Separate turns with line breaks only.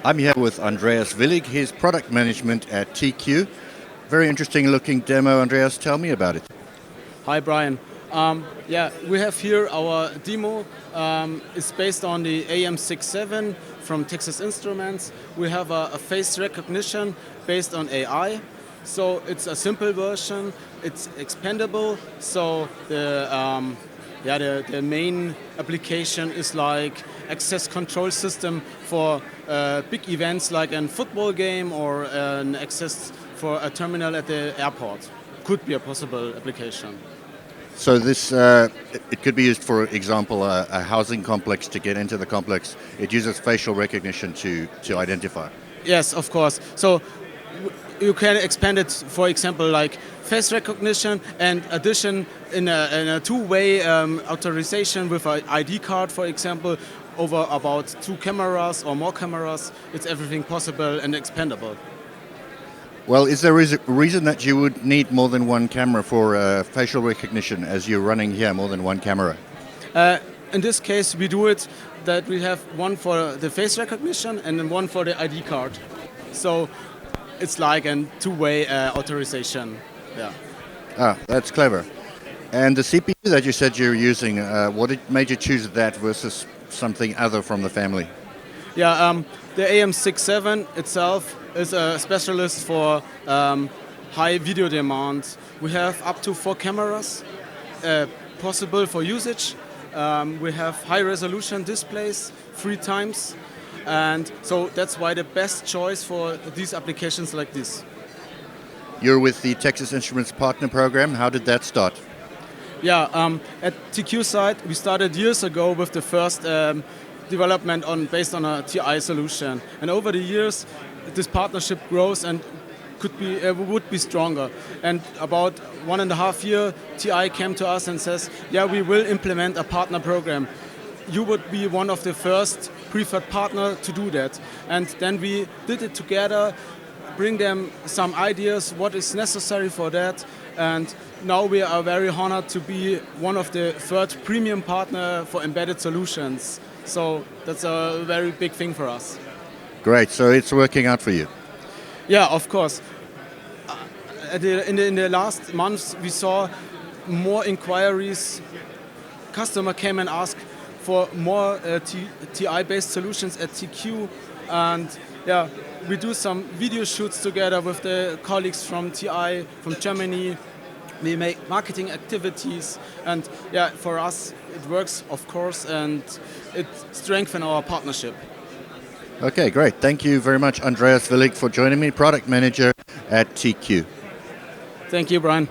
I'm here with Andreas Willig. He's product management at TQ. Very interesting looking demo. Andreas, tell me about it.
Hi, Brian. We have here our demo. It's based on the AM67 from Texas Instruments. We have a face recognition based on AI. So it's a simple version. It's expandable. So the main application is like access control system for big events like a football game or an access for a terminal at the airport. Could be a possible application.
So this, it could be used, for example, a housing complex. To get into the complex, it uses facial recognition to identify.
Yes, of course. So you can expand it, for example, like face recognition and addition in a two-way authorization with an ID card, for example, over about 2 cameras or more cameras. It's everything possible and expandable.
Well, is there a reason that you would need more than one camera for facial recognition, as you're running here, more than one camera?
In this case, we do it that we have one for the face recognition and then one for the ID card. So it's like a two-way authorization. Yeah.
Ah, that's clever. And the CPU that you said you're using, what made you choose that versus something other from the family?
Yeah, the AM67 itself is a specialist for high video demand. We have up to 4 cameras possible for usage. We have high resolution displays 3 times. And so that's why the best choice for these applications like this.
You're with the Texas Instruments Partner Program. How did that start?
Yeah, at TQ side, we started years ago with the first development based on a TI solution. And over the years, this partnership grows and would be stronger. And about 1.5 years, TI came to us and says, yeah, we will implement a partner program. You would be one of the first preferred partner to do that. And then we did it together, bring them some ideas, what is necessary for that. And now we are very honored to be one of the third premium partner for embedded solutions. So that's a very big thing for us.
Great, so it's working out for you.
Yeah, of course. In the last months, we saw more inquiries. Customer came and asked for more TI-based solutions at TQ, and yeah, we do some video shoots together with the colleagues from TI from Germany. We make marketing activities, and yeah, for us it works, of course, and it strengthens our partnership.
Okay, great. Thank you very much, Andreas Willig, for joining me, product manager at TQ.
Thank you, Brian.